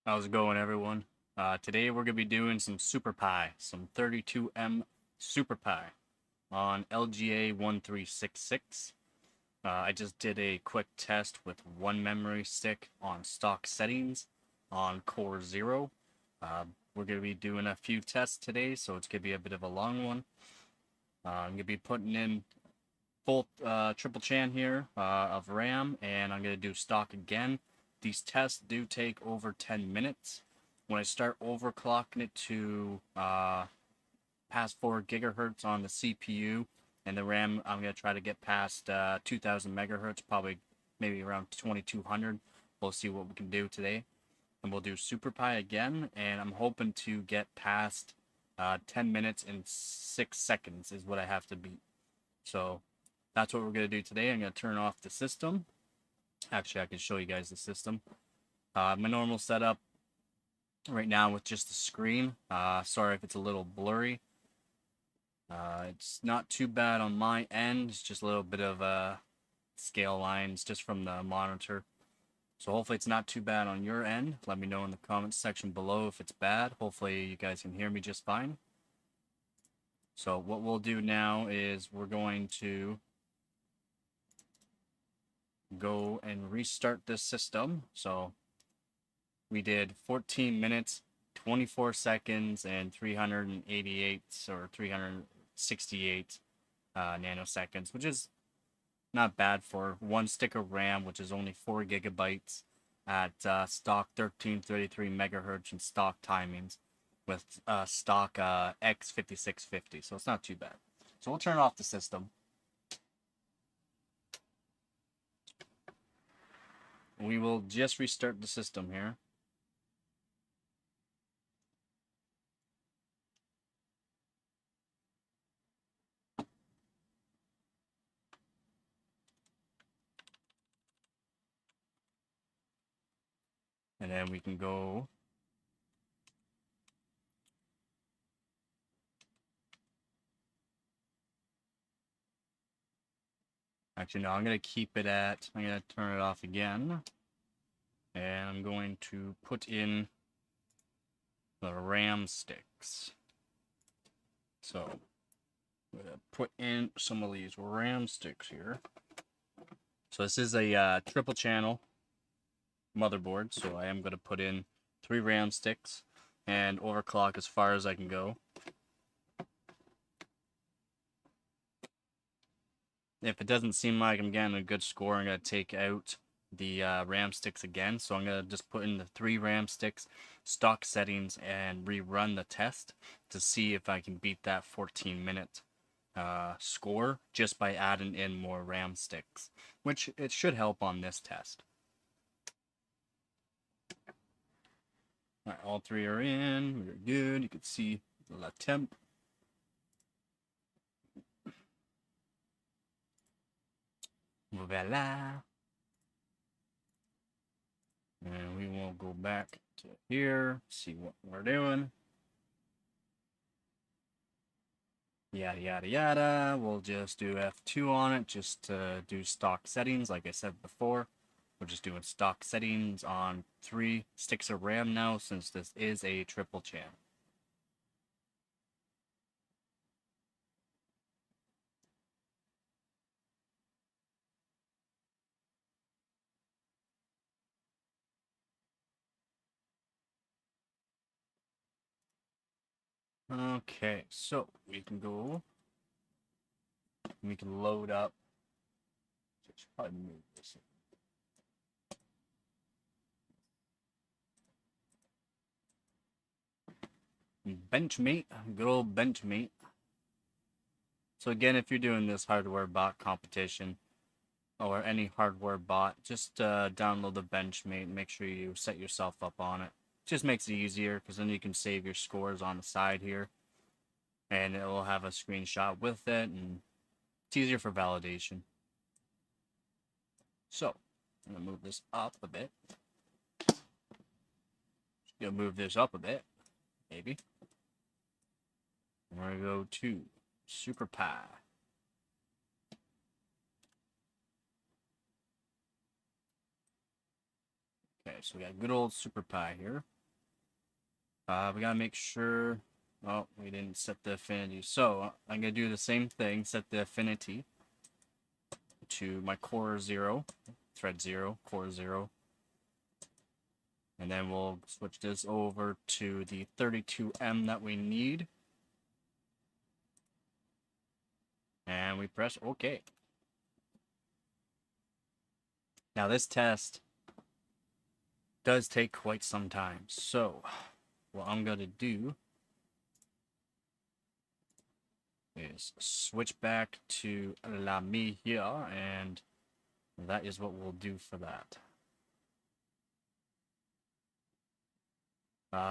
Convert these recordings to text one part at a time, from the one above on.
How's it going, everyone? Today we're going to be doing some Super Pi, some 32M Super Pi on LGA 1366. I just did a quick test with one memory stick on stock settings on Core 0. We're going to be doing a few tests today, so it's going to be a bit of a long one. I'm going to be putting in full triple chan here of RAM, and I'm going to do stock again. These tests do take over 10 minutes. When I start overclocking it to past 4 gigahertz on the CPU and the RAM, I'm going to try to get past 2000 megahertz, probably maybe around 2200. We'll see what we can do today. And we'll do Super Pi again, and I'm hoping to get past 10 minutes and 6 seconds is what I have to beat. So that's what we're going to do today. I'm going to turn off the system. Actually, I can show you guys the system. My normal setup right now with just the screen. Sorry if it's a little blurry. It's not too bad on my end. It's just a little bit of scale lines just from the monitor. So hopefully it's not too bad on your end. Let me know in the comments section below if it's bad. Hopefully you guys can hear me just fine. So what we'll do now is we're going to go and restart this system. So we did 14 minutes, 24 seconds, and 388 or 368 nanoseconds, which is not bad for one stick of RAM, which is only 4 gigabytes at stock 1333 megahertz and stock timings with stock X5650. So it's not too bad. So we'll turn off the system. We will just restart the system here. And then we can go actually no, I'm going to keep it at, I'm going to turn it off again. And I'm going to put in the RAM sticks. So I'm going to put in some of these RAM sticks here. So this is a triple channel motherboard, so I am going to put in 3 RAM sticks and overclock as far as I can go. If it doesn't seem like I'm getting a good score, I'm going to take out the RAM sticks again. So I'm going to just put in the 3 RAM sticks, stock settings, and rerun the test to see if I can beat that 14-minute score just by adding in more RAM sticks, which it should help on this test. All right, all 3 are in. We're good. You can see the temp. Voila. And we will go back to here, see what we're doing. Yada, yada, yada. We'll just do F2 on it just to do stock settings. Like I said before, we're just doing stock settings on 3 sticks of RAM now since this is a triple channel. Okay, so we can go, we can load up. Should probably move this. Benchmate, good old Benchmate. So again, if you're doing this hardware bot competition or any hardware bot, just download the Benchmate and make sure you set yourself up on it. Just makes it easier because then you can save your scores on the side here, and it will have a screenshot with it, and it's easier for validation. So I'm gonna move this up a bit. Just gonna move this up a bit, maybe. We're gonna go to Super Pi. Okay, so we got good old Super Pi here. We gotta make sure. Oh, we didn't set the affinity. So I'm gonna do the same thing. Set the affinity to my core 0, thread 0, core 0. And then we'll switch this over to the 32M that we need. And we press OK. Now this test does take quite some time. So what I'm going to do is switch back to Lamy here, and that is what we'll do for that.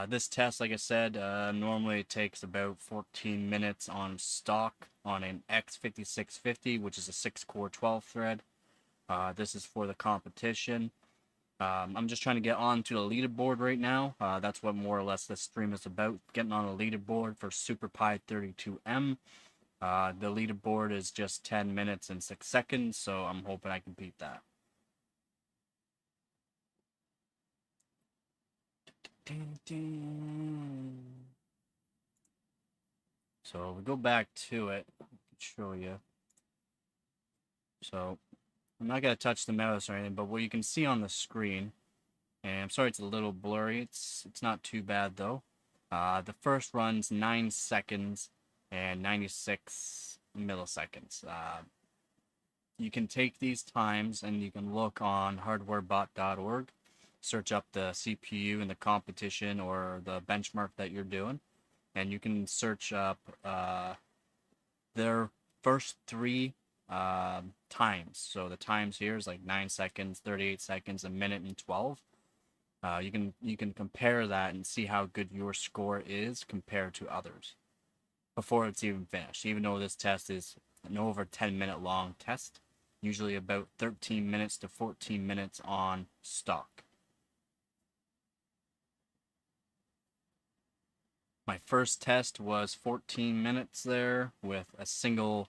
This test, like I said, normally it takes about 14 minutes on stock on an X5650, which is a 6-core 12 thread. This is for the competition. I'm just trying to get onto the leaderboard right now. That's what more or less this stream is about, getting on a leaderboard for SuperPi 32M. The leaderboard is just 10 minutes and 6 seconds, so I'm hoping I can beat that. So we go back to it. I can show you. So I'm not gonna touch the mouse or anything, but what you can see on the screen, and I'm sorry it's a little blurry. It's not too bad though. The first run's 9 seconds and 96 milliseconds. You can take these times and you can look on hardwarebot.org, search up the CPU in the competition or the benchmark that you're doing, and you can search up their first 3 times. So the times here is like 9 seconds, 38 seconds, a minute, and 12. You can compare that and see how good your score is compared to others before it's even finished. Even though this test is an over 10-minute long test, usually about 13 minutes to 14 minutes on stock. My first test was 14 minutes there with a single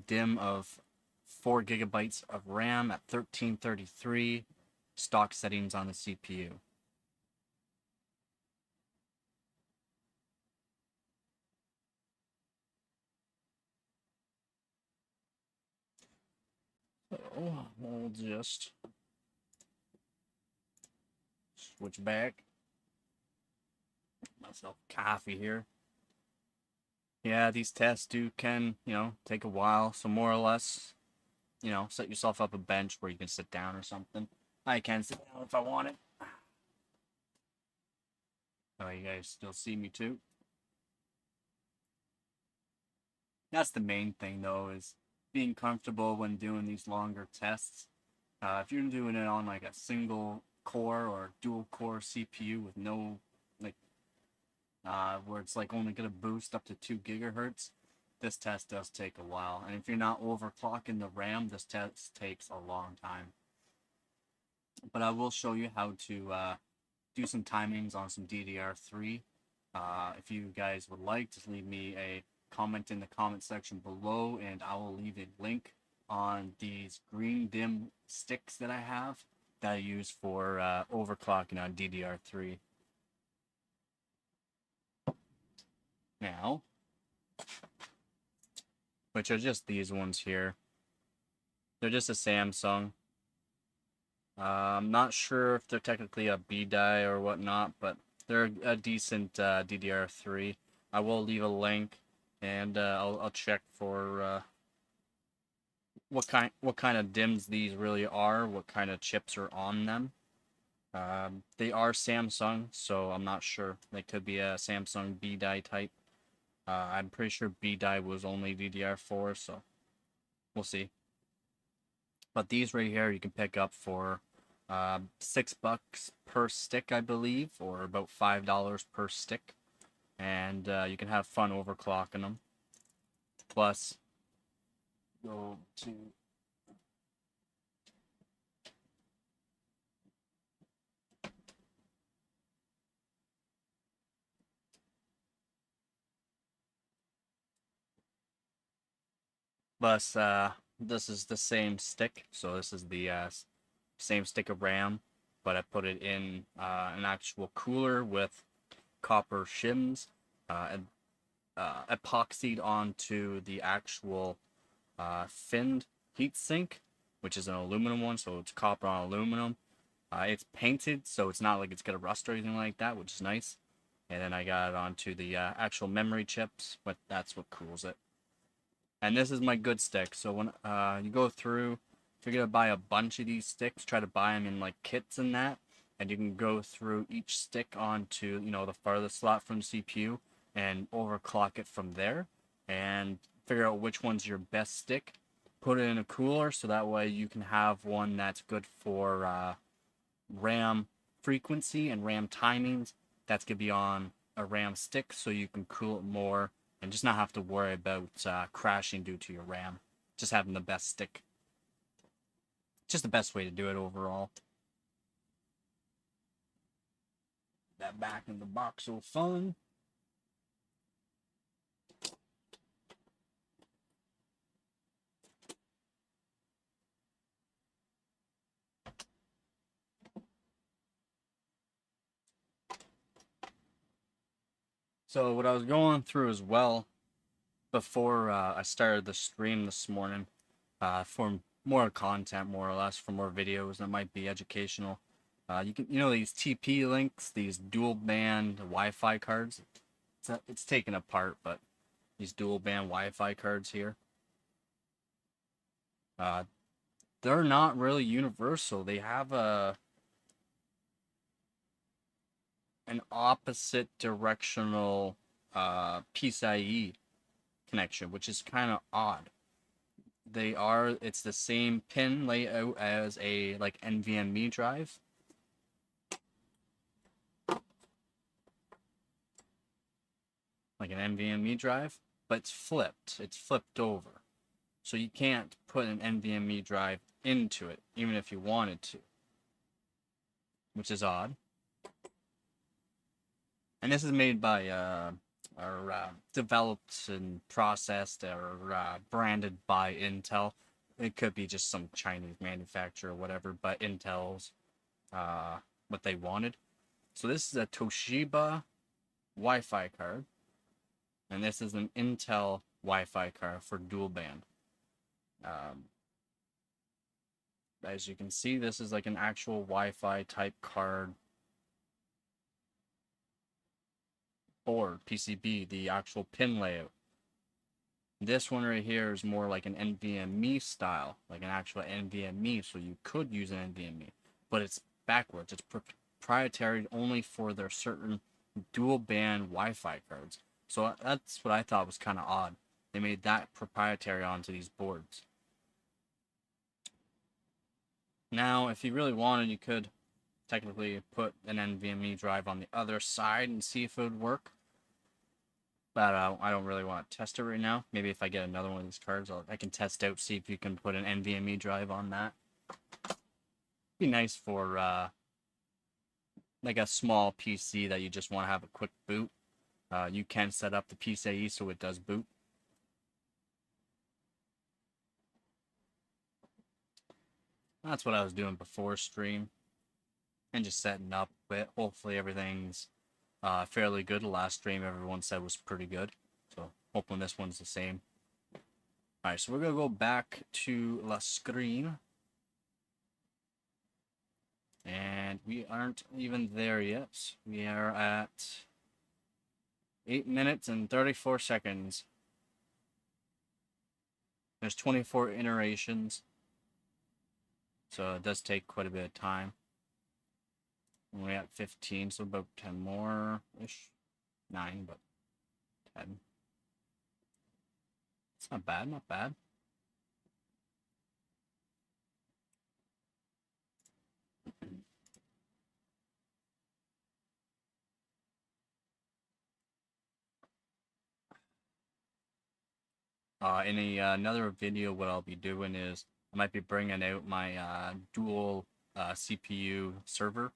DIMM of 4 gigabytes of RAM at 1333 stock settings on the CPU. So we'll just switch back. Myself coffee here. Yeah, these tests can, take a while. So more or less, set yourself up a bench where you can sit down or something. I can sit down if I want it. Oh, you guys still see me too? That's the main thing though, is being comfortable when doing these longer tests. If you're doing it on like a single core or dual core CPU with no where it's like only going to boost up to 2 gigahertz, this test does take a while. And if you're not overclocking the RAM, this test takes a long time. But I will show you how to do some timings on some DDR3. If you guys would like, just leave me a comment in the comment section below, and I will leave a link on these green DIMM sticks that I have that I use for overclocking on DDR3. Now, which are just these ones here. They're just a Samsung. I'm not sure if they're technically a B-die or whatnot, but they're a decent DDR3. I will leave a link, and I'll check for what kind of DIMMs these really are, what kind of chips are on them. They are Samsung, so I'm not sure. They could be a Samsung B-die type. I'm pretty sure B-die was only DDR4, so we'll see. But these right here you can pick up for $6 per stick, I believe, or about $5 per stick. And you can have fun overclocking them. Plus, go to this is the same stick, so this is the same stick of RAM, but I put it in an actual cooler with copper shims and epoxied onto the actual finned heatsink, which is an aluminum one, so it's copper on aluminum. It's painted, so it's not like it's gonna rust or anything like that, which is nice. And then I got it onto the actual memory chips, but that's what cools it. And this is my good stick. So when you go through, if you're gonna buy a bunch of these sticks, try to buy them in like kits and that, and you can go through each stick onto, you know, the farthest slot from the CPU and overclock it from there, and figure out which one's your best stick. Put it in a cooler so that way you can have one that's good for RAM frequency and RAM timings. That's gonna be on a RAM stick, so you can cool it more and just not have to worry about crashing due to your RAM. Just having the best stick. Just the best way to do it overall. That back in the box so fun. So what I was going through as well before I started the stream this morning, for more content, more or less, for more videos that might be educational. You can, you know, these TP-Links, these dual band Wi-Fi cards. It's taken apart, but these dual band Wi-Fi cards here, they're not really universal. They have an opposite directional PCIe connection, which is kind of odd. It's the same pin layout as a like NVMe drive. Like an NVMe drive, but it's flipped. It's flipped over. So you can't put an NVMe drive into it, even if you wanted to. Which is odd. And this is made by, or developed and processed or branded by Intel. It could be just some Chinese manufacturer or whatever, but Intel's what they wanted. So this is a Toshiba Wi-Fi card. And this is an Intel Wi-Fi card for dual band. As you can see, this is like an actual Wi-Fi type card board, PCB, the actual pin layout. This one right here is more like an NVMe style, like an actual NVMe, so you could use an NVMe, but it's backwards. It's proprietary only for their certain dual band Wi-Fi cards. So that's what I thought was kind of odd. They made that proprietary onto these boards. Now, if you really wanted, you could technically put an NVMe drive on the other side and see if it would work. But I don't really want to test it right now. Maybe if I get another one of these cards, I can test out, see if you can put an NVMe drive on that. Be nice for like a small PC that you just want to have a quick boot. You can set up the PCIe so it does boot. That's what I was doing before stream. And just setting up it. Hopefully everything's fairly good. The last stream everyone said was pretty good. So hoping this one's the same. Alright, so we're going to go back to La Screen. And we aren't even there yet. We are at 8 minutes and 34 seconds. There's 24 iterations. So it does take quite a bit of time. We're at 15, so about 10 more-ish. 9, but 10. It's not bad, not bad. In another video, what I'll be doing is I might be bringing out my dual CPU server,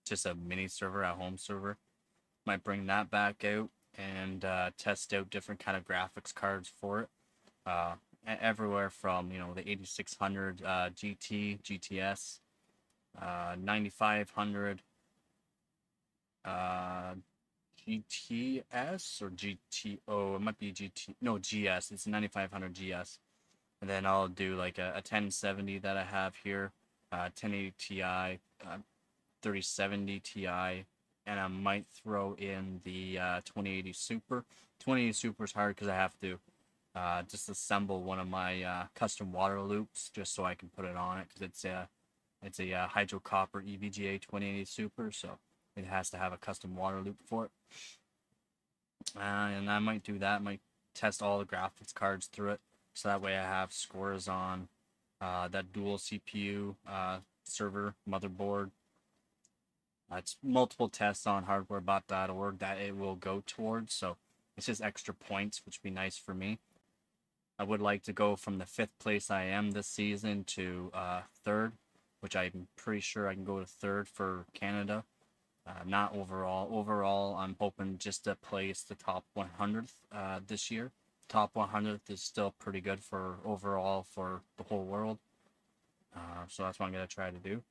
just a mini server, a home server. Might bring that back out and test out different kind of graphics cards for it. Everywhere from, you know, the 8600 GT, GTS, 9500, GTS or GTO. It might be GT. No, GS. It's 9500 GS. And then I'll do like a 1070 that I have here, 1080 Ti, 3070 Ti, and I might throw in the 2080 Super. 2080 Super is hard because I have to disassemble one of my custom water loops just so I can put it on it, because it's a hydro copper EVGA 2080 Super, so it has to have a custom water loop for it. And I might do that. I might test all the graphics cards through it, so that way I have scores on that dual CPU server motherboard. It's multiple tests on hardwarebot.org that it will go towards, so it's just extra points, which would be nice for me. I would like to go from the 5th place I am this season to 3rd, which I'm pretty sure I can go to 3rd for Canada. Not overall. Overall, I'm hoping just to place the top 100th this year. Top 100th is still pretty good for overall for the whole world. So that's what I'm going to try to do.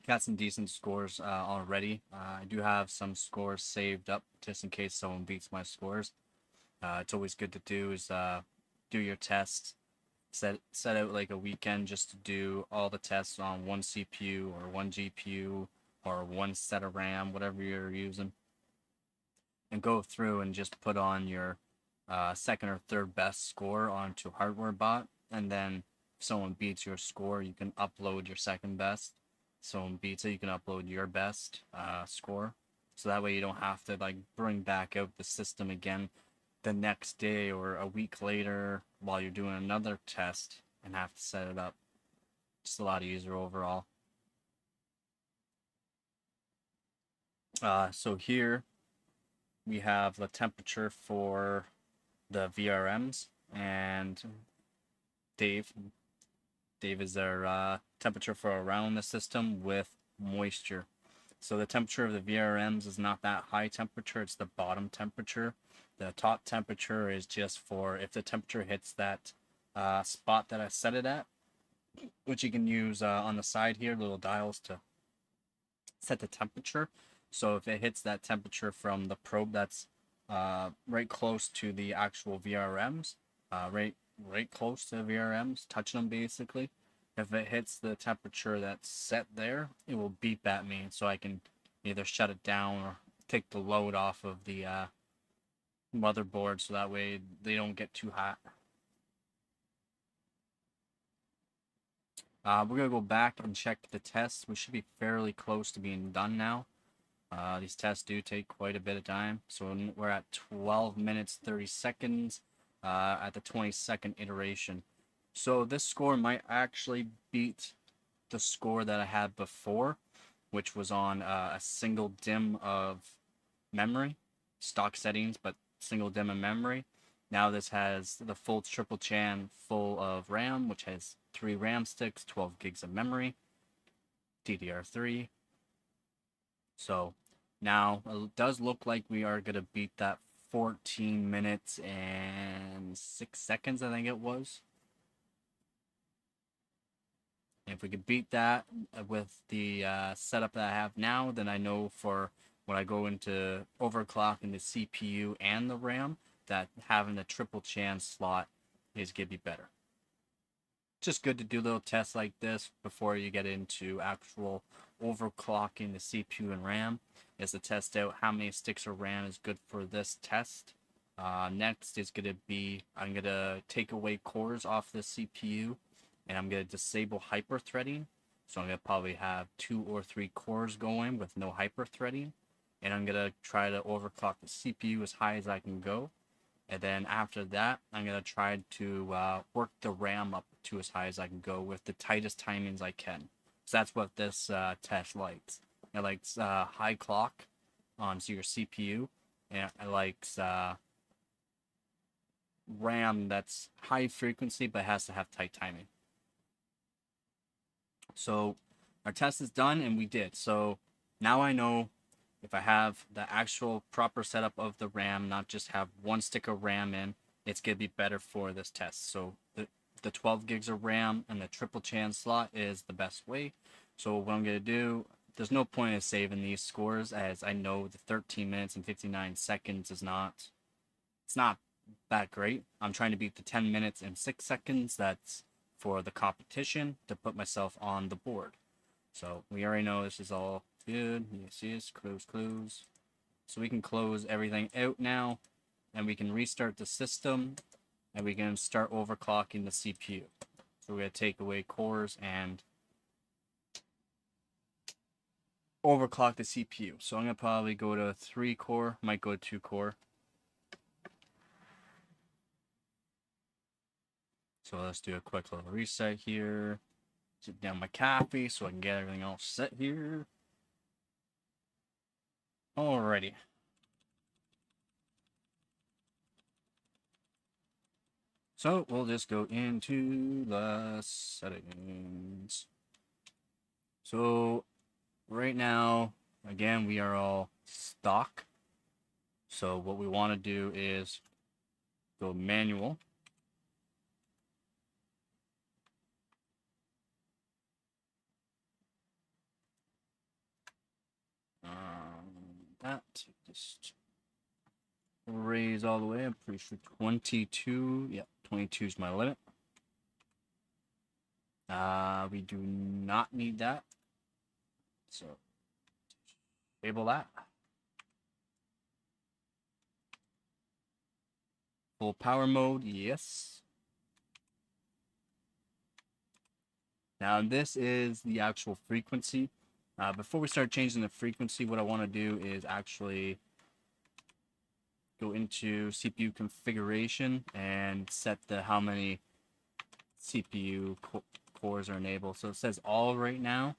Got some decent scores already. I do have some scores saved up just in case someone beats my scores. It's always good to do is do your tests. Set out like a weekend just to do all the tests on one CPU or one GPU or one set of RAM, whatever you're using, and go through and just put on your second or third best score onto HardwareBot, and then if someone beats your score, you can upload your second best. Someone beats it, you can upload your best score, so that way you don't have to like bring back out the system again the next day or a week later while you're doing another test and have to set it up. Just a lot easier overall. So here we have the temperature for the VRMs, and Dave is our temperature for around the system with moisture. So the temperature of the VRMs is not that high temperature, it's the bottom temperature. The top temperature is just for if the temperature hits that spot that I set it at, which you can use on the side here, little dials to set the temperature. So if it hits that temperature from the probe that's right close to the actual VRMs, right close to the VRMs, touching them basically, if it hits the temperature that's set there, it will beep at me, so I can either shut it down or take the load off of the motherboard, so that way they don't get too hot. We're gonna go back and check the tests. We should be fairly close to being done now. These tests do take quite a bit of time, so we're at 12 minutes 30 seconds at the 22nd iteration. So this score might actually beat the score that I had before, which was on a single DIMM of memory, stock settings, but single DIMM of memory. Now this has the full triple chan full of RAM, which has 3 RAM sticks, 12 gigs of memory, DDR3. So now it does look like we are going to beat that 14 minutes and 6 seconds, I think it was. And if we could beat that with the setup that I have now, then I know for when I go into overclocking the CPU and the RAM, that having the triple chan slot is going to be better. Just good to do little tests like this before you get into actual overclocking the CPU and RAM, is to test out how many sticks of RAM is good for this test. Next is going to be, I'm going to take away cores off the CPU, and I'm going to disable hyperthreading. So I'm going to probably have 2 or 3 cores going with no hyperthreading. And I'm going to try to overclock the CPU as high as I can go. And then after that, I'm going to try to work the RAM up to as high as I can go with the tightest timings I can. So that's what this test likes. It likes high clock on your CPU, and it likes RAM that's high frequency but has to have tight timing. So our test is done, and we did. So now I know if I have the actual proper setup of the RAM, not just have one stick of RAM in, it's going to be better for this test. So the 12 gigs of RAM and the triple chan slot is the best way. So what I'm going to do, there's no point in saving these scores, as I know the 13 minutes and 59 seconds is not, it's not that great. I'm trying to beat the 10 minutes and 6 seconds that's for the competition to put myself on the board. So we already know this is all good. Yes, close. So we can close everything out now, and we can restart the system, and we can start overclocking the CPU. So we're going to take away cores and overclock the CPU. So I'm going to probably go to 3 core, might go to 2 core. So let's do a quick little reset here. Sit down my coffee so I can get everything all set here. Alrighty. So we'll just go into the settings. So right now, again, we are all stock. So what we want to do is go manual. That just raise all the way. I'm pretty sure 22. Yep, 22 is my limit. We do not need that. So disable that. Full power mode, yes. Now this is the actual frequency. Before we start changing the frequency, what I want to do is actually go into CPU configuration and set the how many CPU cores are enabled. So it says all right now.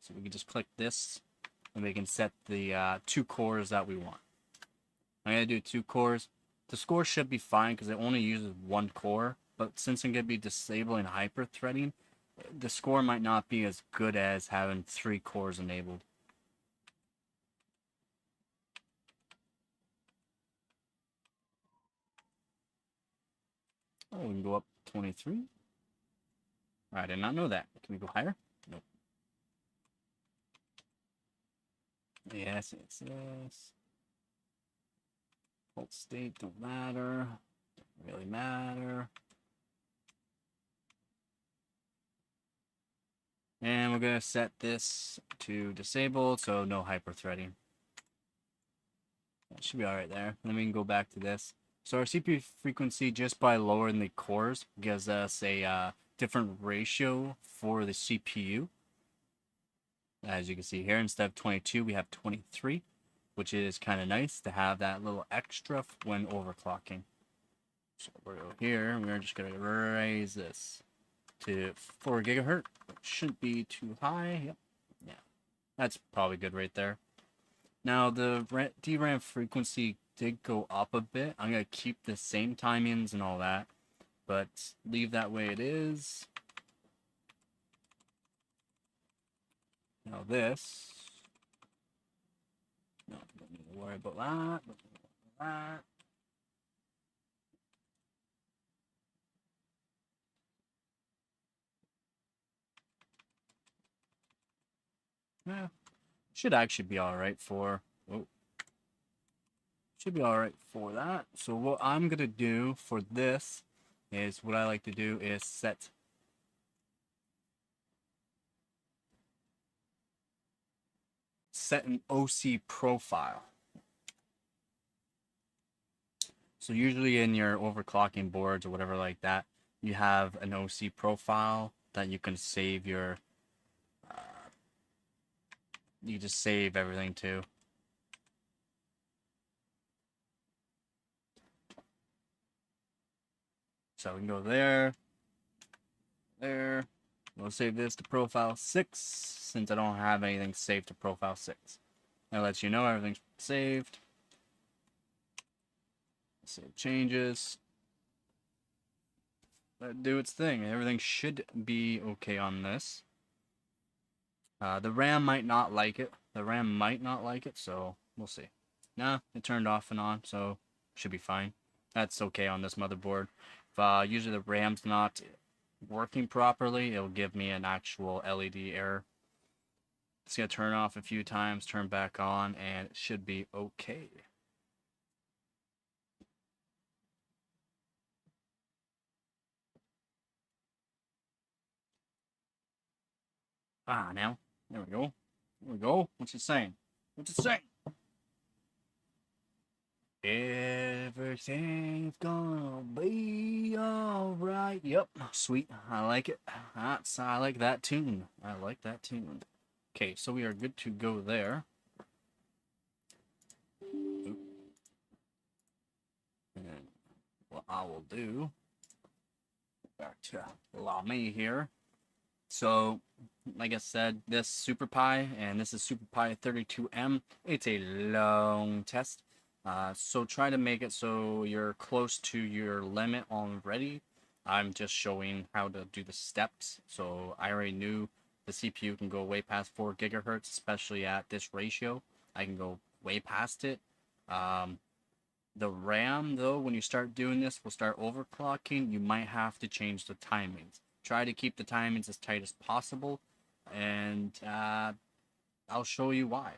So we can just click this and we can set the 2 cores that we want. I'm going to do 2 cores. The score should be fine because it only uses 1 core. But since I'm going to be disabling hyper-threading, the score might not be as good as having 3 cores enabled. Oh, we can go up 23. I did not know that. Can we go higher? Nope. Yes. Hold state don't matter. Doesn't really matter. And we're going to set this to disabled, so no hyper-threading. That should be alright there. Then we can go back to this. So our CPU frequency, just by lowering the cores, gives us a different ratio for the CPU. As you can see here, instead of 22, we have 23, which is kind of nice to have that little extra when overclocking. So we're here, we're just going to raise this to 4 gigahertz. It shouldn't be too high. Yep. Yeah, that's probably good right there. Now the DRAM frequency did go up a bit. I'm going to keep the same timings and all that, but leave that way it is. Now this, no, don't need to worry about that. Yeah, should actually be all right for. Oh, should be all right for that. So what I'm gonna do for this is what I like to do is set an OC profile. So usually in your overclocking boards or whatever like that, you have an OC profile that you can save your. You just save everything to. So we can go there. We'll save this to profile 6 since I don't have anything saved to profile 6. That lets you know everything's saved. Save changes. Let it do its thing. Everything should be okay on this. The RAM might not like it. So we'll see. Nah, it turned off and on, so should be fine. That's okay on this motherboard. If usually the RAM's not working properly, it'll give me an actual LED error. Just gonna turn off a few times, turn back on, and it should be okay. Now. There we go. There we go. What's it saying? What's it saying? Everything's gonna be alright. Yep, sweet. I like it. I like that tune. I like that tune. Okay, so we are good to go there. And what I will do, back to Lamy here. So, like I said, this Super Pi, and this is Super Pi 32M. It's a long test. So try to make it so you're close to your limit already. I'm just showing how to do the steps. So I already knew the CPU can go way past 4 gigahertz, especially at this ratio. I can go way past it. The RAM, though, when you start doing this, will start overclocking. You might have to change the timings. Try to keep the timings as tight as possible, and I'll show you why.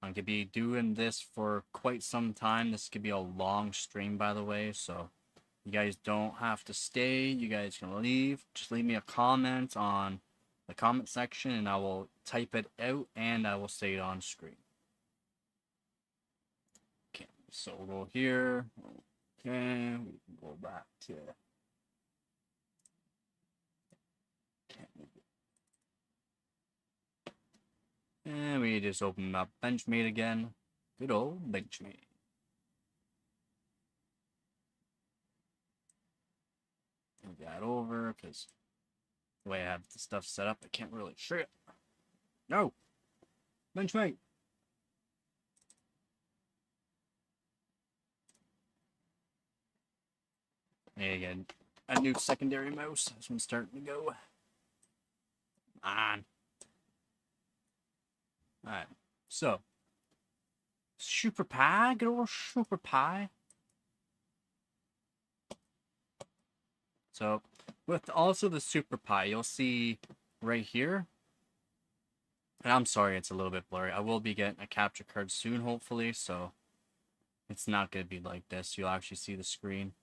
I'm going to be doing this for quite some time. This could be a long stream, by the way, so you guys don't have to stay. You guys can leave. Just leave me a comment on the comment section, and I will type it out, and I will say it on screen. Okay, so we'll go here. Okay, we can go back to... And we just open up Benchmade again. Good old Benchmade. Move that over, because the way I have the stuff set up, I can't really share it. No! Benchmade! There you go. A new secondary mouse. This one's starting to go. On. Alright, so Super Pi, good old Super Pi. So with also the Super Pi, you'll see right here, and I'm sorry it's a little bit blurry. I will be getting a capture card soon, hopefully, so it's not going to be like this. You'll actually see the screen.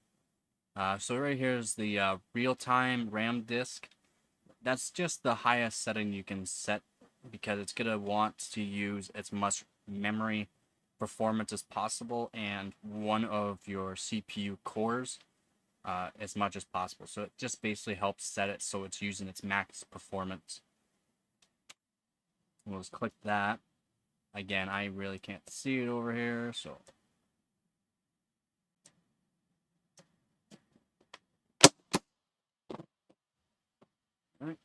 So right here is the real-time RAM disk. That's just the highest setting you can set, because it's going to want to use as much memory performance as possible and one of your CPU cores as much as possible. So it just basically helps set it so it's using its max performance. We'll just click that. Again, I really can't see it over here, so... Alright.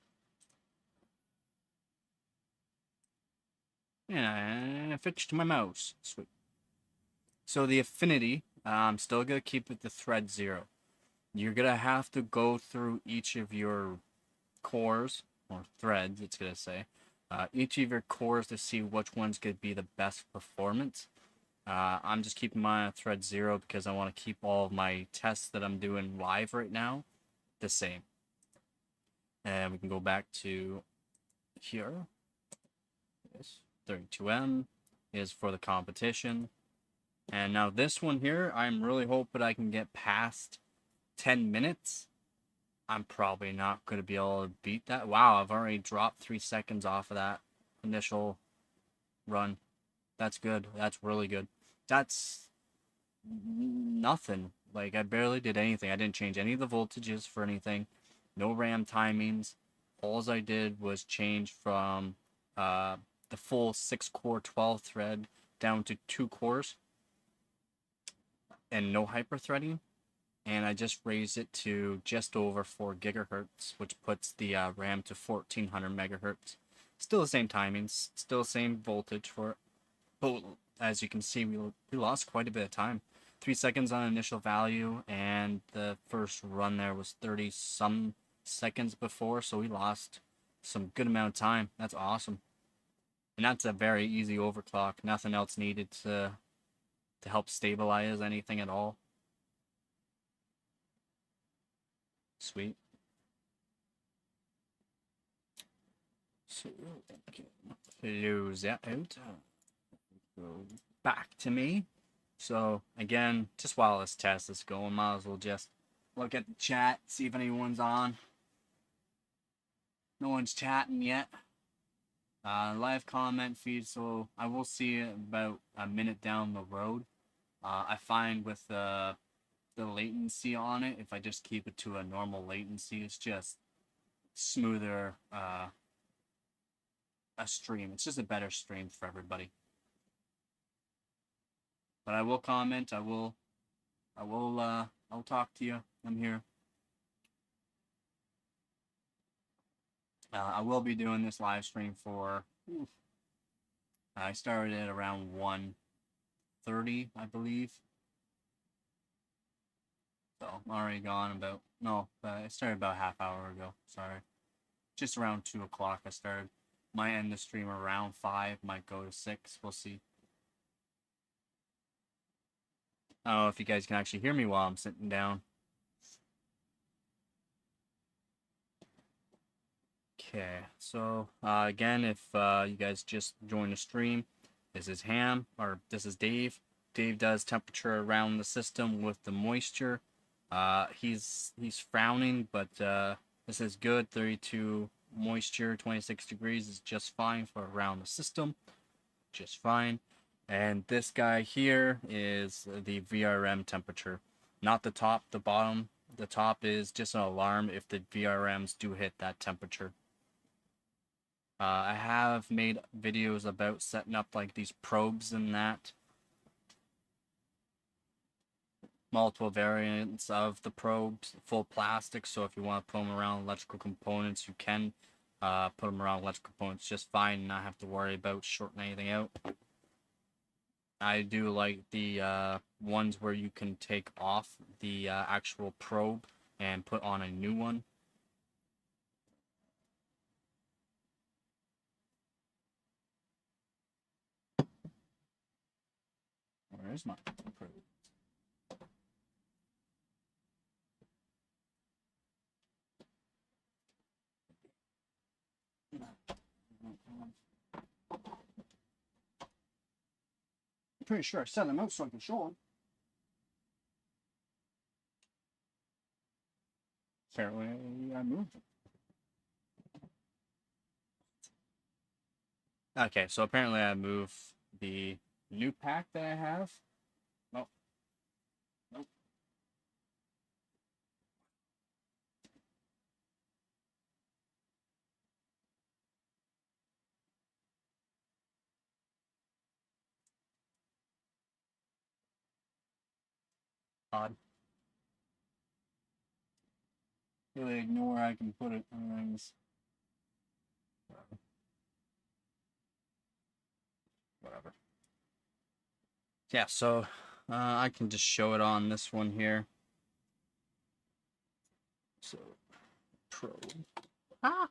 And I fixed my mouse. Sweet. So the affinity, I'm still going to keep it to thread 0. You're going to have to go through each of your cores, or threads, it's going to say, each of your cores to see which one's going to be the best performance. I'm just keeping mine at thread 0 because I want to keep all of my tests that I'm doing live right now the same. And we can go back to here. This 32M is for the competition. And now this one here, I'm really hoping I can get past 10 minutes. I'm probably not going to be able to beat that. Wow, I've already dropped 3 seconds off of that initial run. That's good. That's really good. That's nothing. Like, I barely did anything. I didn't change any of the voltages for anything. No RAM timings. All I did was change from the full 6-core 12 thread down to 2 cores. And no hyper-threading. And I just raised it to just over 4 gigahertz, which puts the RAM to 1400 megahertz. Still the same timings, still the same voltage for it. But as you can see, we lost quite a bit of time. 3 seconds on initial value, and the first run there was 30-some seconds before, so we lost some good amount of time. That's awesome. And that's a very easy overclock. Nothing else needed to help stabilize anything at all. Sweet. So, okay. Close that out. Go back to me. So, again, just while this test is going, might as well just look at the chat, see if anyone's on. No one's chatting yet. Live comment feed, so I will see it about a minute down the road. I find with the latency on it, if I just keep it to a normal latency, it's just smoother a stream. It's just a better stream for everybody. But I will comment. I'll talk to you. I'm here. I will be doing this live stream for. I started at around 1:30, I believe. So I'm already gone about. No, I started about a half hour ago. Sorry, just around 2 o'clock. I started. Might end the stream around 5. Might go to 6. We'll see. I don't know if you guys can actually hear me while I'm sitting down. Okay, so again, if you guys just joined the stream, this is Ham, or this is Dave. Dave does temperature around the system with the moisture. He's frowning, but this is good. 32 moisture, 26 degrees is just fine for around the system. Just fine. And this guy here is the VRM temperature. Not the top, the bottom. The top is just an alarm if the VRMs do hit that temperature. I have made videos about setting up like these probes and that. Multiple variants of the probes, full plastic, so if you want to put them around electrical components, you can put them around electrical components just fine and not have to worry about shorting anything out. I do like the ones where you can take off the actual probe and put on a new one. Where's my probe? I'm pretty sure I set them out so I can show them. Apparently, I moved them. Okay, so apparently I moved the new pack that I have. Nope. Nope. Odd. Really ignore where I can put it on things. Whatever. Yeah, so I can just show it on this one here. So, probe. Ah!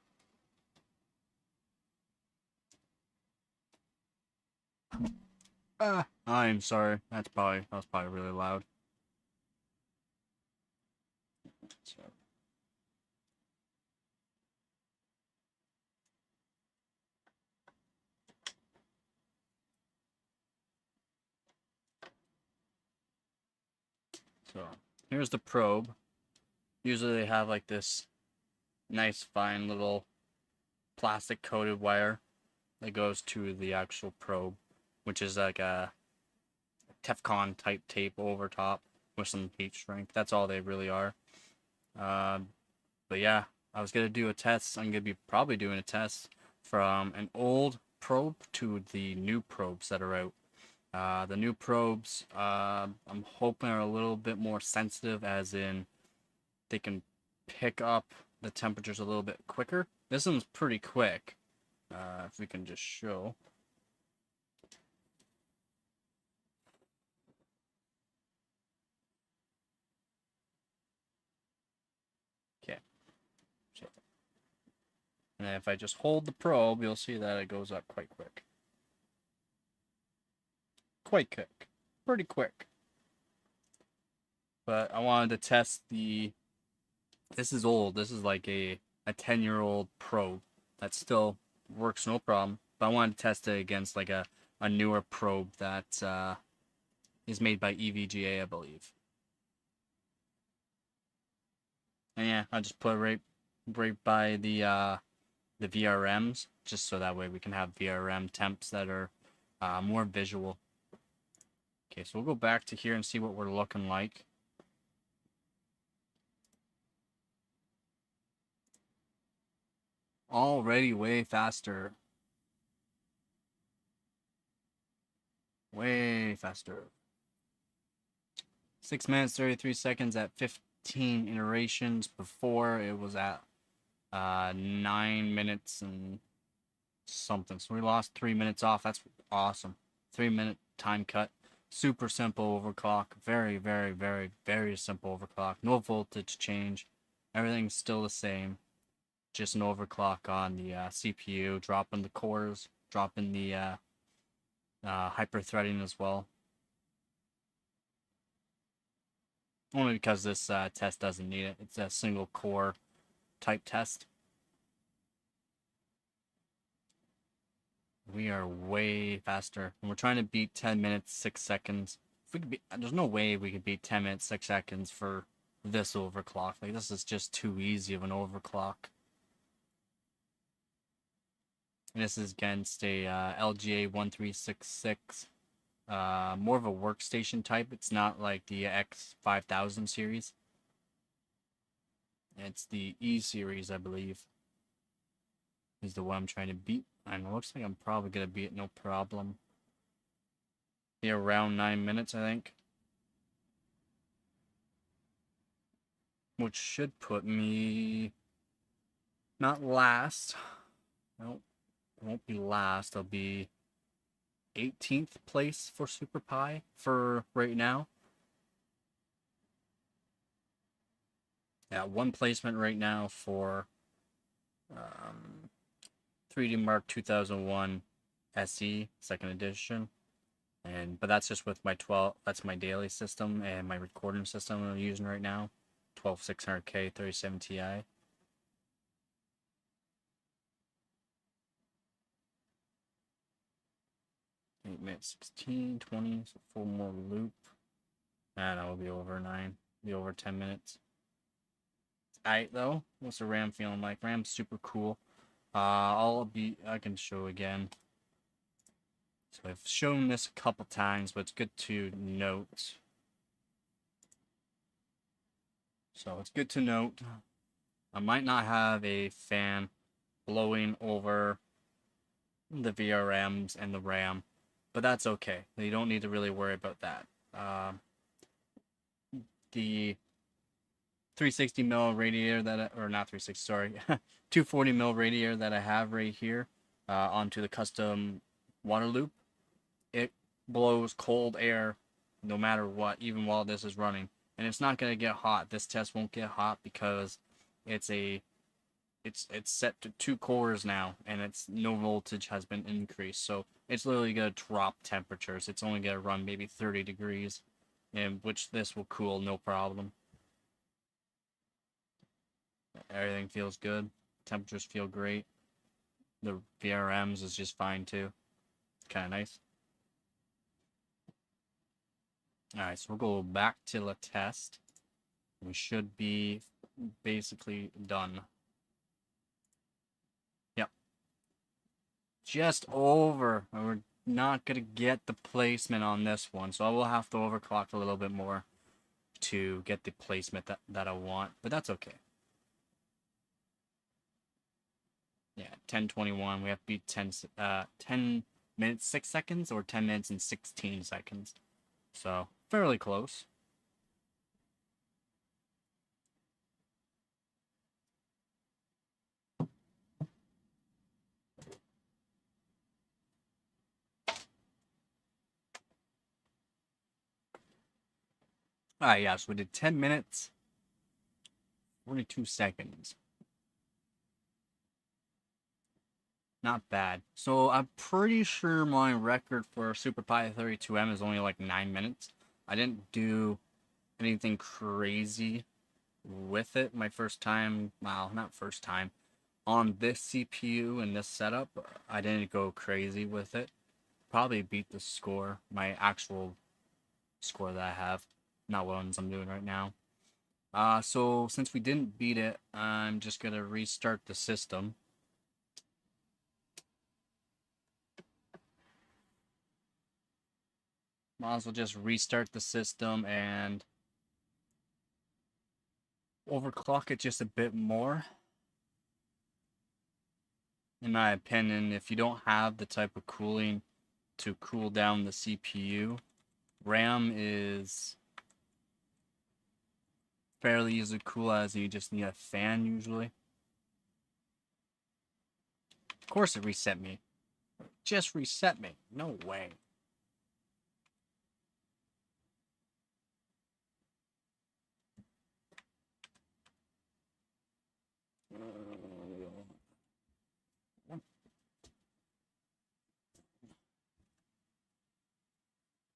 I'm sorry. That was probably really loud. So. So here's the probe. Usually they have like this nice fine little plastic coated wire that goes to the actual probe, which is like a Teflon type tape over top with some heat shrink. That's all they really are. But yeah, I was gonna do a test. I'm gonna be probably doing a test from an old probe to the new probes that are out. The new probes, I'm hoping are a little bit more sensitive, as in they can pick up the temperatures a little bit quicker. This one's pretty quick. If we can just show. Okay. So, and if I just hold the probe, you'll see that it goes up quite quick. Quite quick. Pretty quick. But I wanted to test the... This is old. This is like a 10-year-old probe that's still works no problem. But I wanted to test it against like a newer probe that is made by EVGA, I believe. And yeah, I just put it right by the VRMs, just so that way we can have VRM temps that are more visual. Okay, so we'll go back to here and see what we're looking like. Already way faster. Way faster. 6 minutes, 33 seconds at 15 iterations. Before it was at 9 minutes and something. So we lost 3 minutes off. That's awesome. 3-minute time cut. Super simple overclock. Very, very, very, very simple overclock. No voltage change. Everything's still the same. Just an overclock on the CPU, dropping the cores, dropping the hyper-threading as well. Only because this test doesn't need it. It's a single core type test. We are way faster. And we're trying to beat 10 minutes, 6 seconds. If we could be, there's no way we could beat 10 minutes, 6 seconds for this overclock. Like, this is just too easy of an overclock. And this is against a LGA 1366. More of a workstation type. It's not like the X5000 series. It's the E series, I believe, is the one I'm trying to beat. And it looks like I'm probably going to beat it no problem. Be around 9 minutes, I think. Which should put me not last. Nope. Won't be last. I'll be 18th place for Super Pi for right now. Yeah, one placement right now for 3D Mark 2001 SE, second edition. But that's just with my 12, that's my daily system and my recording system I'm using right now. 12600K 37 Ti. 8 minutes, 16, 20, so 4 more loop. And I will be over 9, be over 10 minutes. Alright though, what's the RAM feeling like? RAM's super cool. I can show again. So I've shown this a couple times, but it's good to note. So it's good to note. I might not have a fan blowing over the VRMs and the RAM, but that's okay. You don't need to really worry about that. The 360 mil radiator or not 360, sorry, 240 mil radiator that I have right here onto the custom water loop, it blows cold air no matter what, even while this is running. And it's not going to get hot. This test won't get hot because it's set to 2 cores now, and it's no voltage has been increased. So it's literally going to drop temperatures. It's only going to run maybe 30 degrees, in which this will cool no problem. Everything feels good. Temperatures feel great. The VRMs is just fine too. Kind of nice. Alright, so we'll go back to the test. We should be basically done. Yep. Just over. We're not going to get the placement on this one, so I will have to overclock a little bit more to get the placement that I want, but that's okay. Yeah, 10:21. We have to beat 10 minutes 6 seconds or 10 minutes and 16 seconds. So, fairly close. Alright, yeah, so we did 10 minutes, 42 seconds. Not bad. So I'm pretty sure my record for Super Pi 32M is only like 9 minutes. I didn't do anything crazy with it my first time. Well, not first time. on this CPU and this setup, I didn't go crazy with it. Probably beat the score, my actual score that I have, not ones I'm doing right now. So since we didn't beat it, I'm just gonna restart the system. Might as well just restart the system and overclock it just a bit more. In my opinion, if you don't have the type of cooling to cool down the CPU, RAM is fairly easy to cool, as you just need a fan usually. Of course it reset me. Just reset me. No way.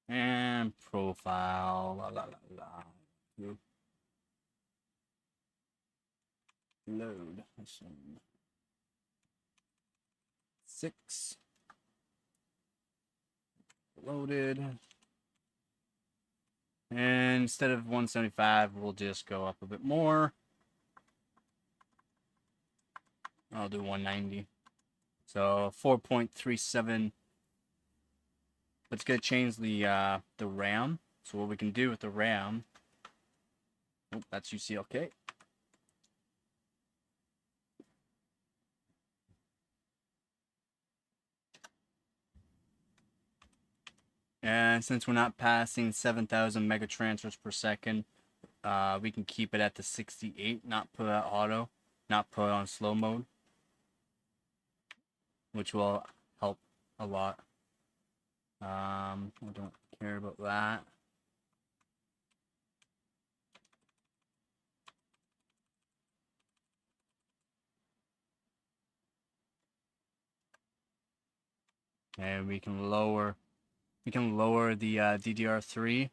And profile. La la la la. Load. 6. Loaded. And instead of 175, we'll just go up a bit more. I'll do 190. So 4.37. Let's go change the RAM. So what we can do with the RAM. Oh, that's UCLK. And since we're not passing 7,000 megatransfers per second, we can keep it at the 68, not put it at auto, not put it on slow mode, which will help a lot. I don't care about that. And we can lower the DDR3,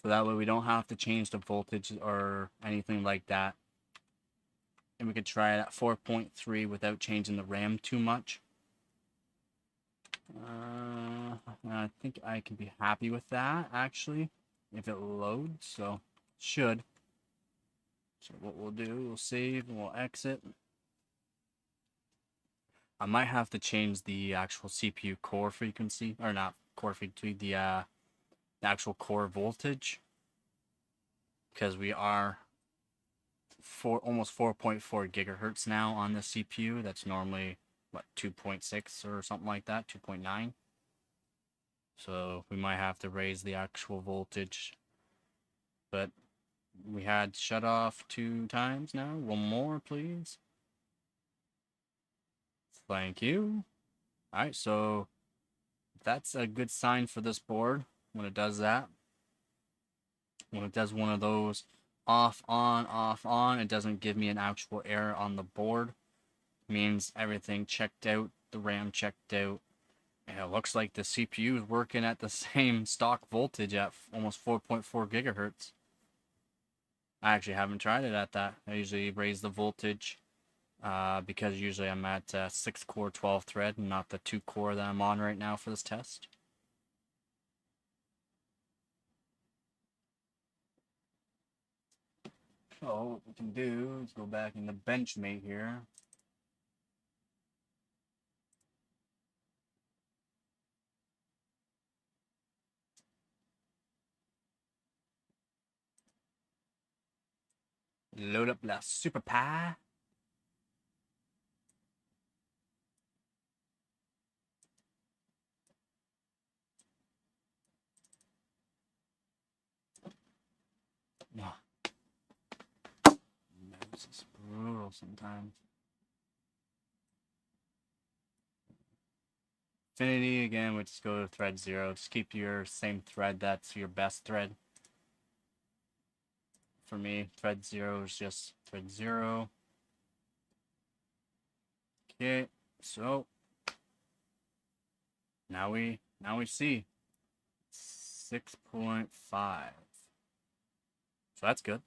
so that way we don't have to change the voltage or anything like that. And we could try it at 4.3 without changing the RAM too much. I think I can be happy with that, actually, if it loads, so it should. So what we'll do, we'll save and we'll exit. I might have to change the actual CPU core frequency, or not core frequency, the actual core voltage, because we are almost 4.4 gigahertz now on the CPU. That's normally what, 2.6 or something like that, 2.9. So we might have to raise the actual voltage, but we had shut off 2 times now. One more, please. Thank you. Alright, so that's a good sign for this board when it does that. When it does one of those off, on, it doesn't give me an actual error on the board. It means everything checked out, the RAM checked out, and it looks like the CPU is working at the same stock voltage at almost 4.4 gigahertz. I actually haven't tried it at that. I usually raise the voltage because usually I'm at 6-core 12 thread and not the 2-core that I'm on right now for this test. So what we can do is go back in the Benchmade here. Load up La SuperPi. Oh. Mouse is brutal sometimes. Infinity, again, we just go to thread 0. Just keep your same thread, that's your best thread. For me, thread 0 is just thread 0. Okay, so now we see 6.5. So that's good.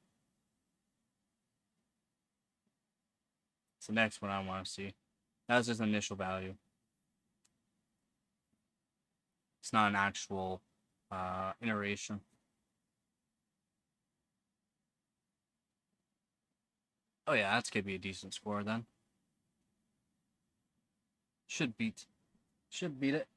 That's the next one I want to see. That's just initial value. It's not an actual iteration. Oh yeah, that's gonna be a decent score then. Should beat it.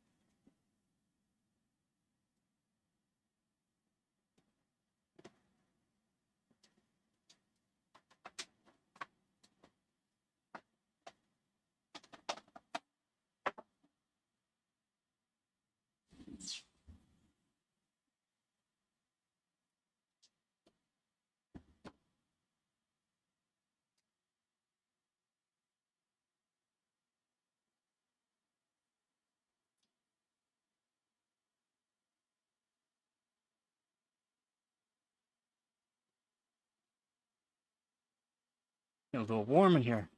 It's a little warm in here.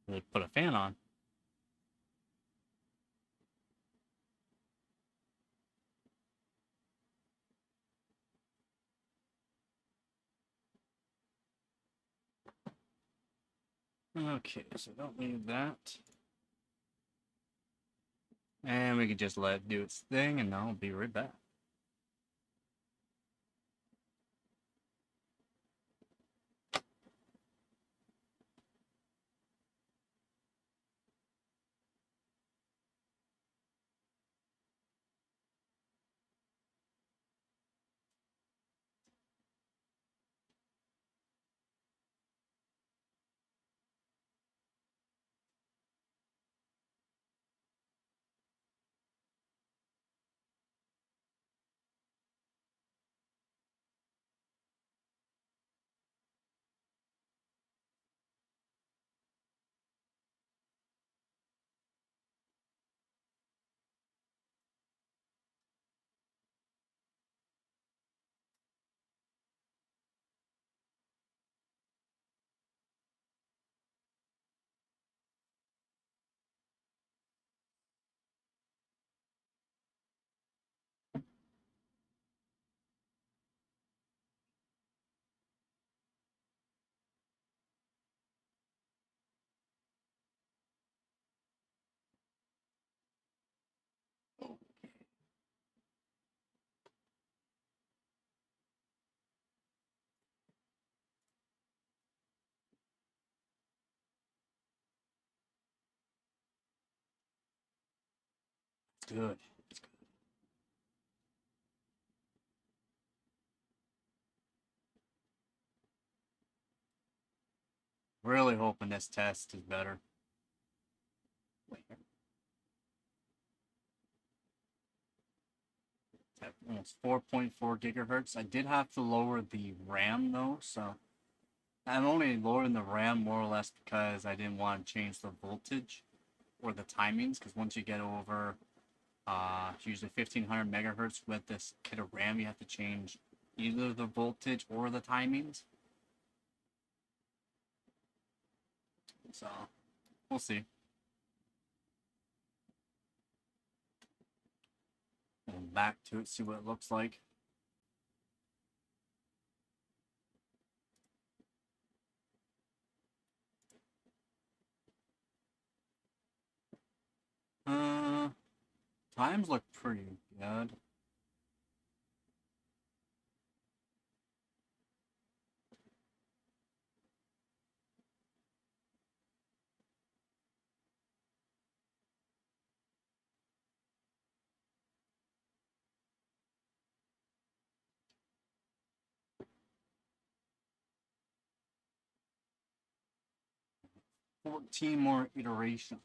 They put a fan on. Okay, so don't need that. And we can just let it do its thing, and I'll be right back. It's good. It's good. Really hoping this test is better. At almost 4.4 gigahertz. I did have to lower the RAM though, so I'm only lowering the RAM more or less because I didn't want to change the voltage or the timings. Because once you get over usually 1500 megahertz with this kit of RAM, you have to change either the voltage or the timings. So we'll see. And back to it, see what it looks like. Times look pretty good. Fourteen more iterations.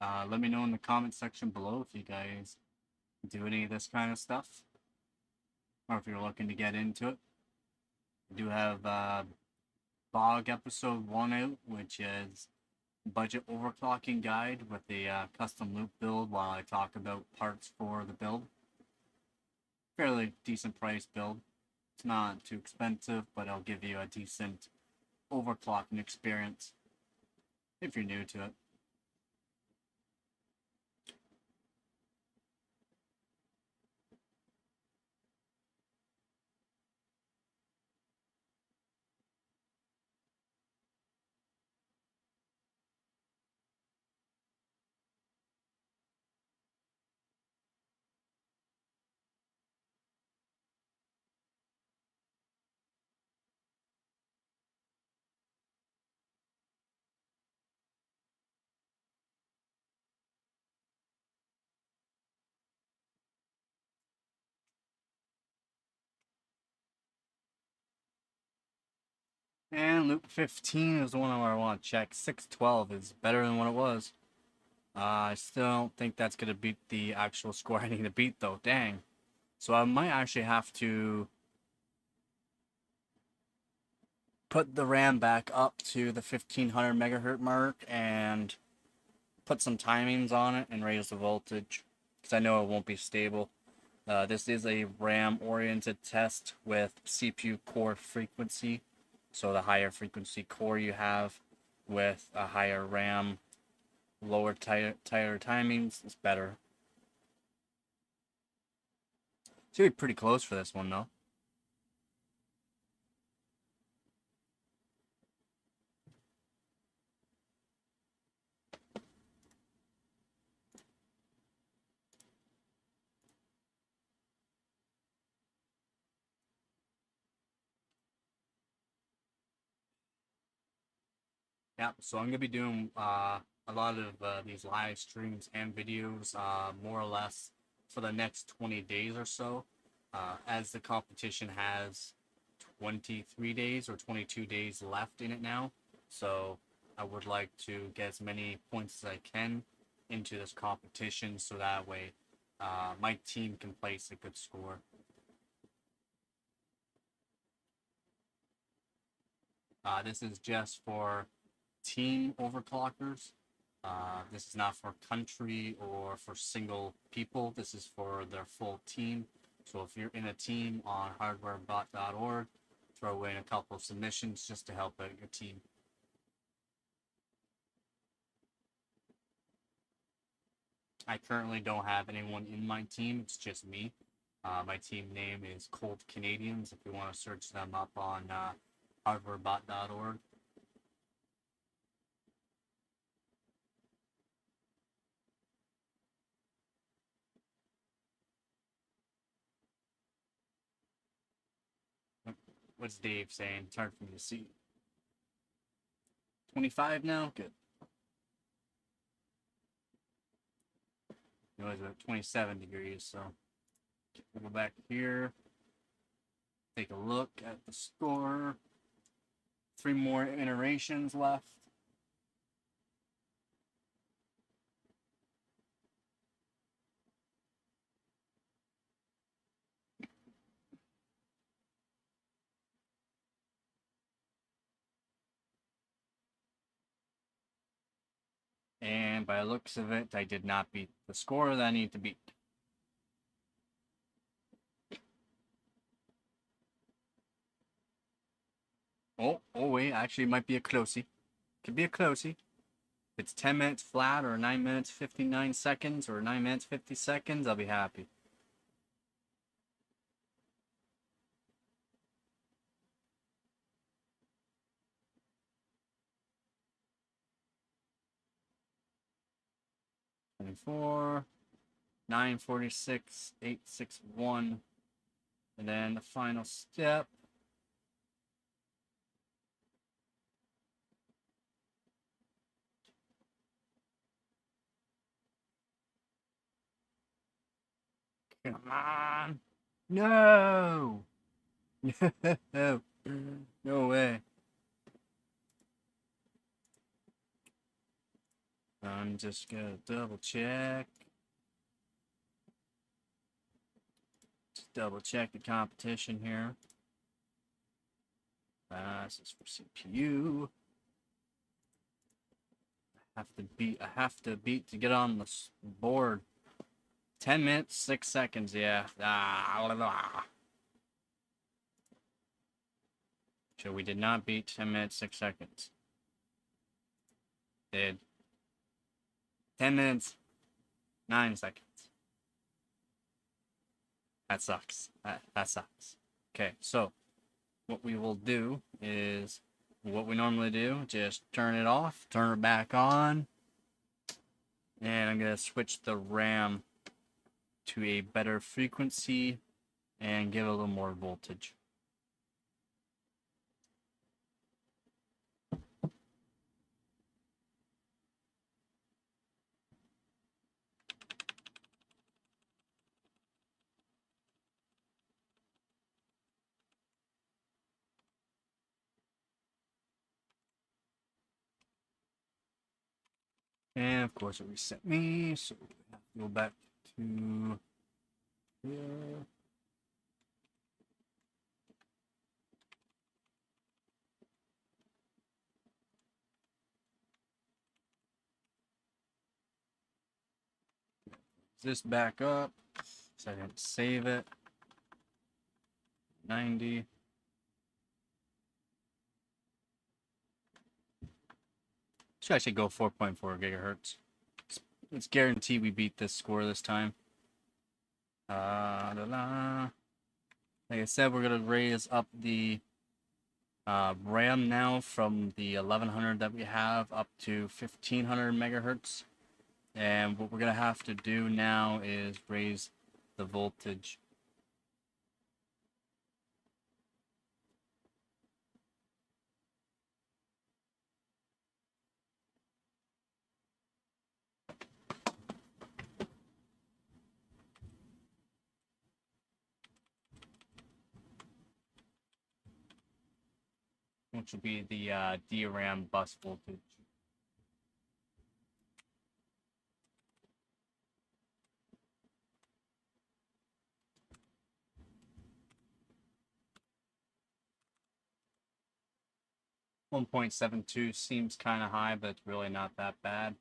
Let me know in the comment section below if you guys do any of this kind of stuff, or if you're looking to get into it. I do have Bog episode 1 out, which is budget overclocking guide with a custom loop build while I talk about parts for the build. Fairly decent price build. It's not too expensive, but it'll give you a decent overclocking experience if you're new to it. And loop 15 is the one I want to check. 612 is better than what it was. I still don't think that's going to beat the actual score I need to beat, though. Dang. So I might actually have to put the RAM back up to the 1500 megahertz mark and put some timings on it and raise the voltage, because I know it won't be stable. This is a RAM oriented test with CPU core frequency. So the higher frequency core you have with a higher RAM, lower tighter timings is better. It's gonna be pretty close for this one though. Yeah, so I'm gonna be doing a lot of these live streams and videos, more or less for the next 20 days or so, as the competition has 23 days or 22 days left in it now. So I would like to get as many points as I can into this competition, so that way my team can place a good score. This is just for team overclockers. This is not for country or for single people. This is for their full team. So if you're in a team on hardwarebot.org, throw in a couple of submissions just to help out your team. I currently don't have anyone in my team. It's just me. My team name is Cold Canadians if you want to search them up on hardwarebot.org. What's Dave saying? It's hard for me to see. 25 now? Good. It was about 27 degrees, so we'll go back here. Take a look at the score. 3 more iterations left. And by the looks of it, I did not beat the score that I need to beat. Oh wait, actually it might be a closey. Could be a closey. If it's 10 minutes flat or 9 minutes 59 seconds or 9 minutes 50 seconds, I'll be happy. $24, $9.46, $8.61, and then the final step. Come on. No. No. No way. I'm just gonna double check. Just double check the competition here. This is for CPU. I have to beat to get on the board. 10 minutes, 6 seconds, yeah. So we did not beat 10 minutes, 6 seconds. Did 10 minutes, 9 seconds. That sucks. That sucks. Okay, so what we will do is what we normally do, just turn it off, turn it back on, and I'm going to switch the RAM to a better frequency and give it a little more voltage. And of course it reset me, so we have to go back to here. This back up, so I didn't save it. 90. Should actually go 4.4 gigahertz. It's guaranteed we beat this score this time. Like I said, we're gonna raise up the RAM now from the 1100 that we have up to 1500 megahertz. And what we're gonna have to do now is raise the voltage. Which will be the DRAM bus voltage. .72 seems kind of high, but it's really not that bad.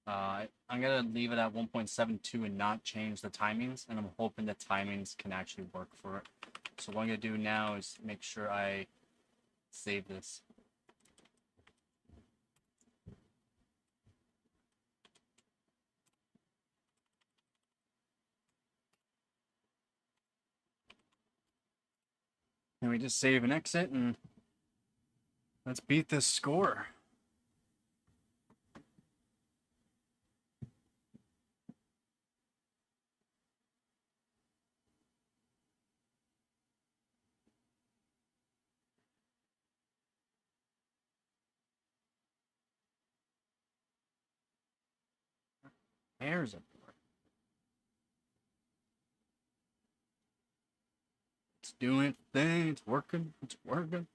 I'm gonna leave it at 1.72 and not change the timings, and I'm hoping the timings can actually work for it. So what I'm gonna do now is make sure I save this. And we just save and exit, and let's beat this score. There's a board. It's doing its thing. It's working. It's working.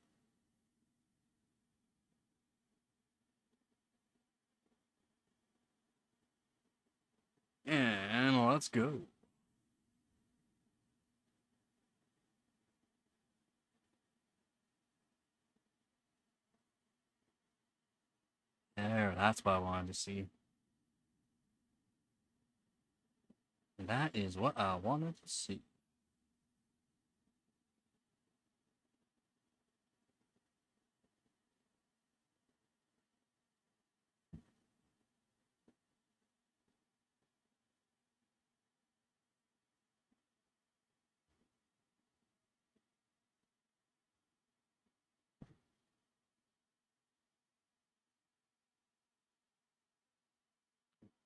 And let's go. There, that's what I wanted to see. That is what I wanted to see.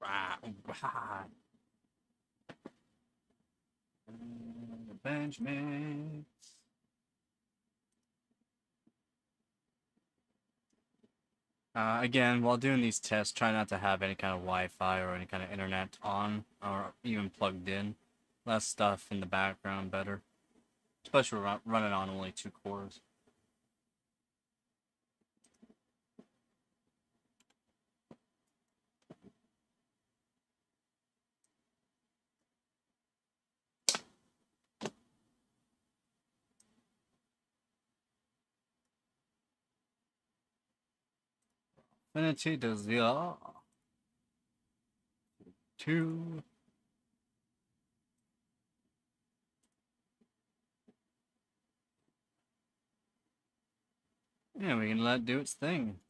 Right. Benchmates. Again, while doing these tests, try not to have any kind of Wi-Fi or any kind of internet on or even plugged in. Less stuff in the background, better. Especially running on only 2 cores. Infinity Desire 2. Yeah, we can let it do its thing.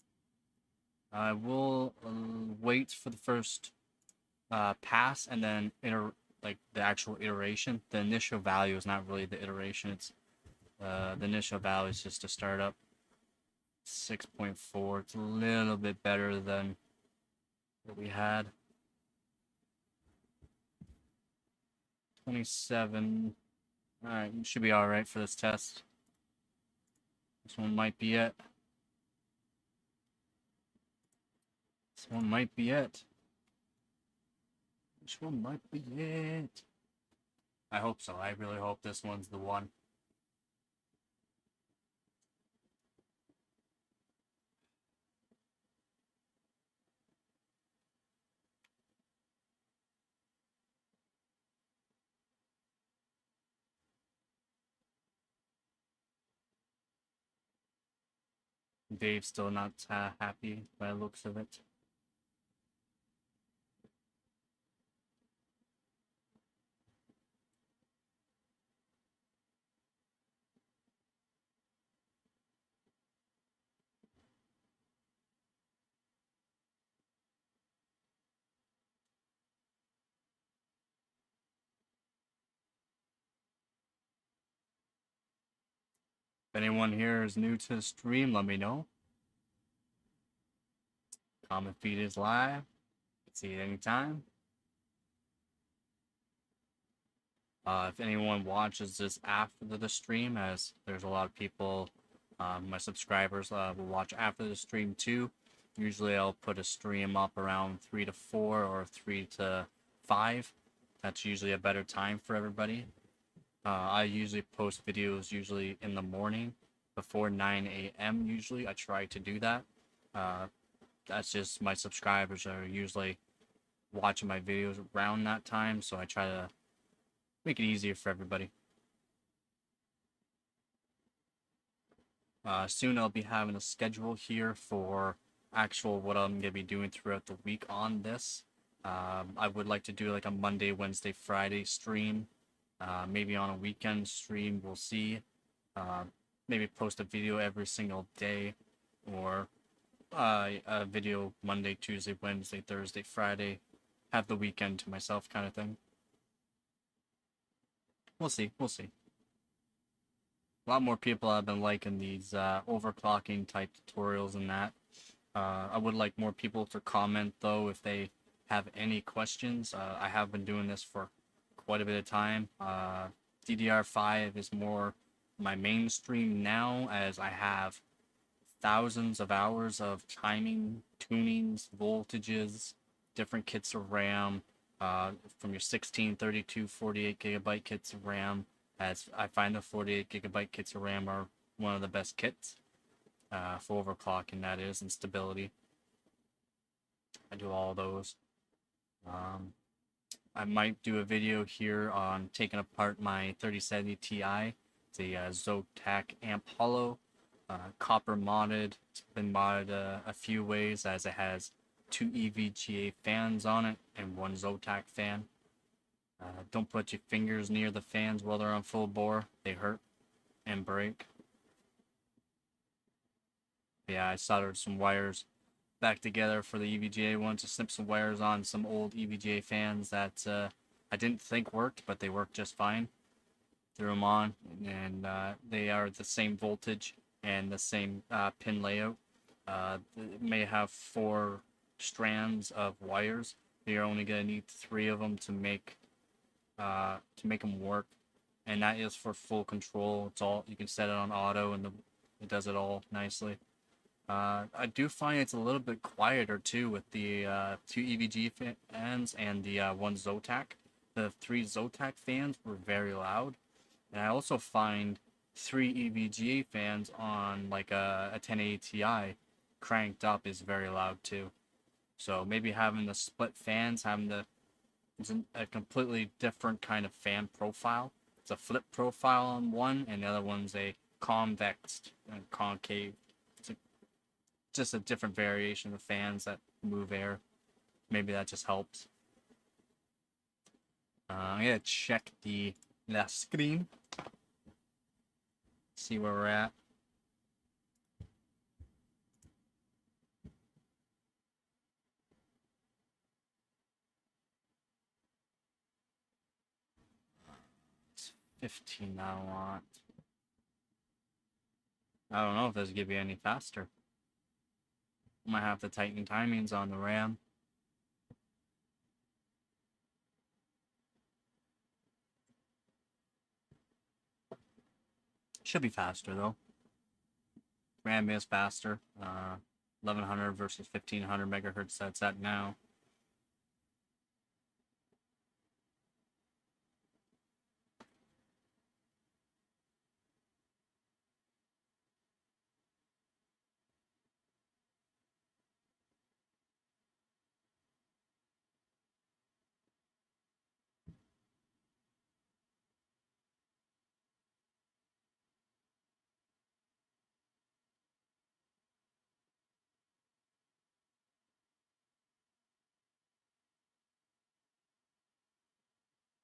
I will wait for the first pass and then like the actual iteration. The initial value is not really the iteration. It's the initial value is just a startup. 6.4. It's a little bit better than what we had. 27. Alright, should be alright for this test. This one might be it. This one might be it. This one might be it. I hope so. I really hope this one's the one. Dave's still not happy by the looks of it. If anyone here is new to the stream, let me know. Comment feed is live. You can see it anytime. If anyone watches this after the stream, as there's a lot of people, my subscribers will watch after the stream too. Usually I'll put a stream up around 3 to 4 or 3 to 5. That's usually a better time for everybody. I usually post videos usually in the morning before 9 a.m. Usually I try to do that. That's just my subscribers are usually watching my videos around that time, so I try to make it easier for everybody. Soon I'll be having a schedule here for actual what I'm going to be doing throughout the week on this. I would like to do like a Monday, Wednesday, Friday stream. Maybe on a weekend stream, we'll see. Maybe post a video every single day, or a video Monday, Tuesday, Wednesday, Thursday, Friday. Have the weekend to myself kind of thing. We'll see. We'll see. A lot more people have been liking these overclocking type tutorials and that. I would like more people to comment though if they have any questions. I have been doing this for quite a bit of time. DDR5 is more my mainstream now, as I have thousands of hours of timing, tunings, voltages, different kits of RAM, from your 16, 32, 48 gigabyte kits of RAM, as I find the 48 gigabyte kits of RAM are one of the best kits for overclocking, that is, and stability. I do all those. I might do a video here on taking apart my 3070 Ti. It's a Zotac Amp Hollow, copper modded. It's been modded a few ways, as it has 2 EVGA fans on it and 1 Zotac fan. Don't put your fingers near the fans while they're on full bore. They hurt and break. Yeah, I soldered some wires back together for the EVGA one to snip some wires on some old EVGA fans that I didn't think worked, but they worked just fine. Threw them on, and they are the same voltage and the same pin layout. It may have 4 strands of wires. You're only gonna need 3 of them to make them work, and that is for full control. It's all, you can set it on auto, and it does it all nicely. I do find it's a little bit quieter too with the 2 EVG fans and the 1 Zotac. The 3 Zotac fans were very loud, and I also find 3 EVGA fans on like a 1080 Ti cranked up is very loud too. So maybe having the split fans, it's a completely different kind of fan profile. It's a flip profile on one, and the other one's a convex and concave. It's just a different variation of fans that move air. Maybe that just helps. I'm gonna check the last screen. See where we're at. It's 15 I want. I don't know if this will give you any faster. Might have to tighten timings on the RAM. Should be faster though. RAM is faster. 1100 versus 1500 megahertz that's at now.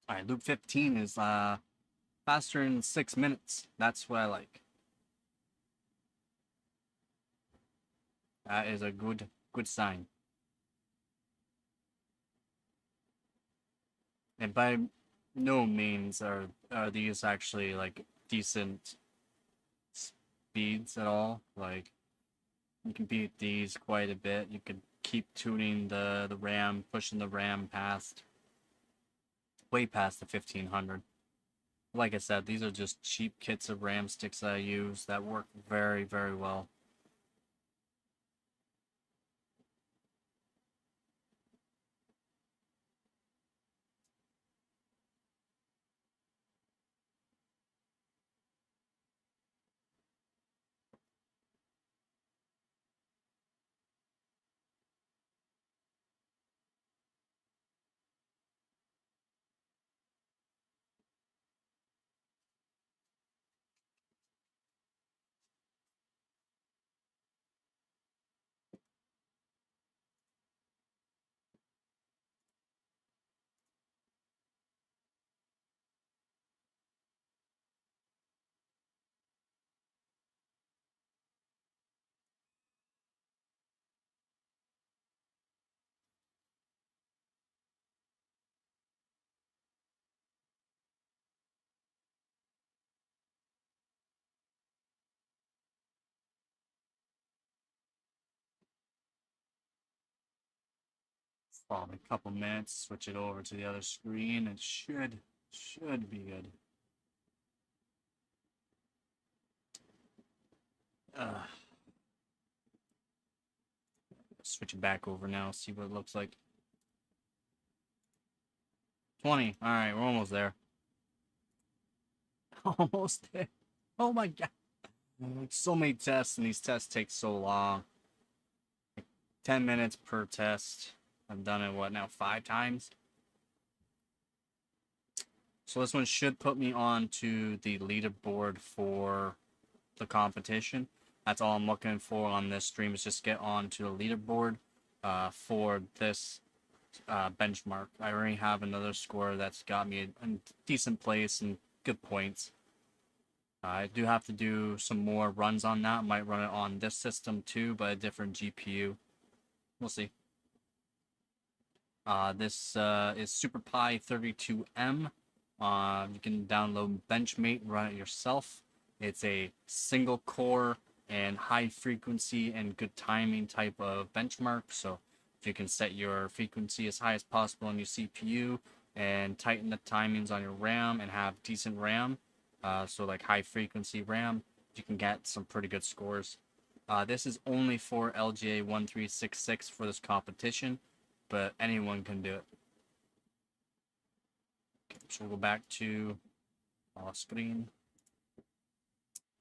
Alright, loop 15 is faster in 6 minutes. That's what I like. That is a good sign. And by no means are these actually like decent speeds at all. Like you can beat these quite a bit. You could keep tuning the RAM, pushing the RAM way past the 1500. Like I said, these are just cheap kits of RAM sticks that I use that work very well. Probably a couple minutes, switch it over to the other screen. It should be good. Switch it back over now, see what it looks like. 20. Alright, we're almost there. Almost there. Oh my god. So many tests, and these tests take so long. 10 minutes per test. I've done it, what now, 5 times? So this one should put me on to the leaderboard for the competition. That's all I'm looking for on this stream, is just get on to the leaderboard for this benchmark. I already have another score that's got me a decent place and good points. I do have to do some more runs on that. Might run it on this system too, but a different GPU. We'll see. This is SuperPi 32M. You can download Benchmate, run it yourself. It's a single core and high frequency and good timing type of benchmark. So if you can set your frequency as high as possible on your CPU and tighten the timings on your RAM and have decent RAM, so like high frequency RAM, you can get some pretty good scores. This is only for LGA 1366 for this competition, but anyone can do it. Okay, so we'll go back to screen.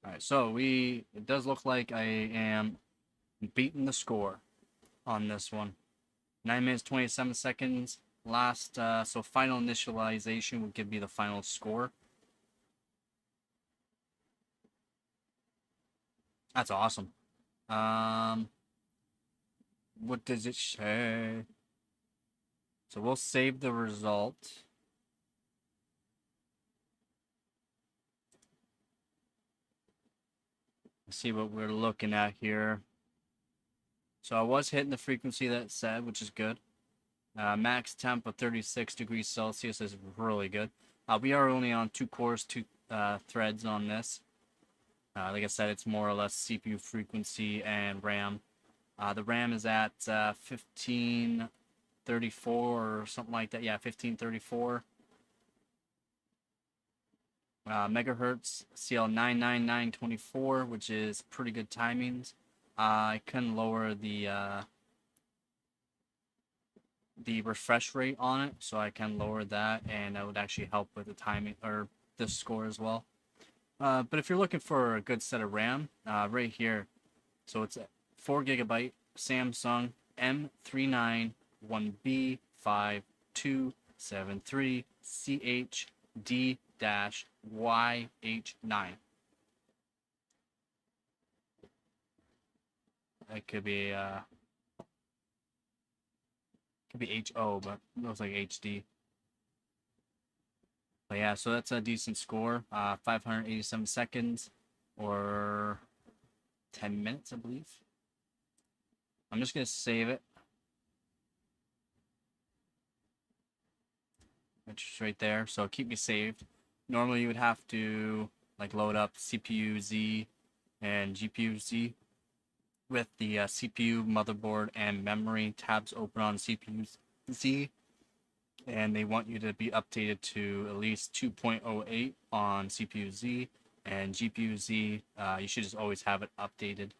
Alright, so it does look like I am beating the score on this one. 9 minutes 27 seconds. Last, so final initialization will give me the final score. That's awesome. What does it say? So we'll save the result. Let's see what we're looking at here. So I was hitting the frequency that it said, which is good. Max temp of 36 degrees Celsius is really good. We are only on 2 cores, 2 threads on this. Like I said, it's more or less CPU frequency and RAM. The RAM is at 1534 or something like that. Yeah, 1534. Megahertz CL99924, which is pretty good timings. I can lower the refresh rate on it, so I can lower that, and that would actually help with the timing or the score as well. But if you're looking for a good set of RAM, right here, so it's a 4GB Samsung M3912B5273CHD-YH9. That could be HO, but it looks like HD. But yeah, so that's a decent score. 587 seconds or 10 minutes, I believe. I'm just gonna save it. Which is right there, so keep me saved. Normally you would have to like load up CPU Z and GPU Z with the CPU, motherboard, and memory tabs open on CPU Z, and they want you to be updated to at least 2.08 on CPU Z, and GPU Z, you should just always have it updated.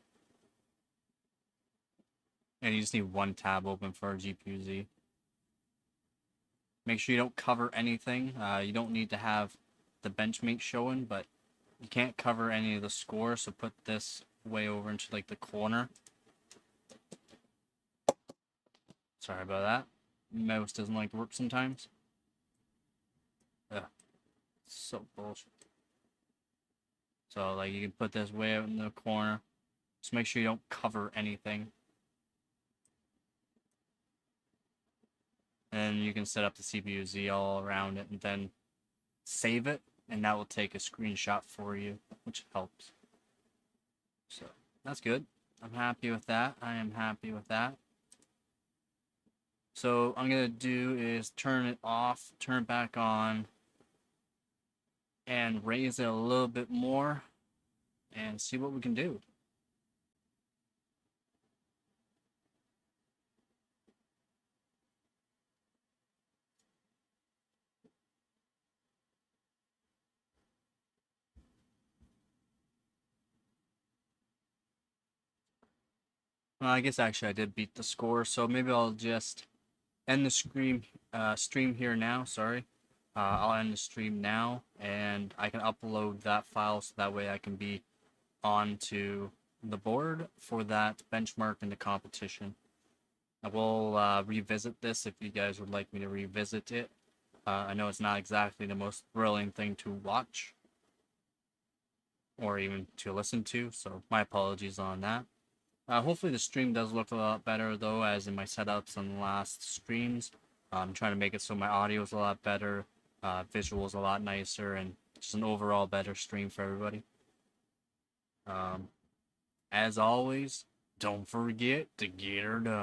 And you just need one tab open for GPU Z. Make sure you don't cover anything. You don't need to have the benchmate showing, but you can't cover any of the score, so put this way over into like the corner. Sorry about that. Mouse doesn't like to work sometimes. Ugh. So bullshit. So like you can put this way out in the corner. Just make sure you don't cover anything. And you can set up the CPU Z all around it and then save it, and that will take a screenshot for you, which helps. So that's good. I'm happy with that. I am happy with that. So what I'm gonna do is turn it off, turn it back on, and raise it a little bit more and see what we can do. Well, I guess actually I did beat the score, so maybe I'll just end the stream here now. Sorry, I'll end the stream now, and I can upload that file so that way I can be onto the board for that benchmark in the competition. I will revisit this if you guys would like me to revisit it. I know it's not exactly the most thrilling thing to watch or even to listen to, so my apologies on that. Hopefully the stream does look a lot better though, as in my setups on the last streams. I'm trying to make it so my audio is a lot better, visuals a lot nicer, and just an overall better stream for everybody. As always, don't forget to get her done.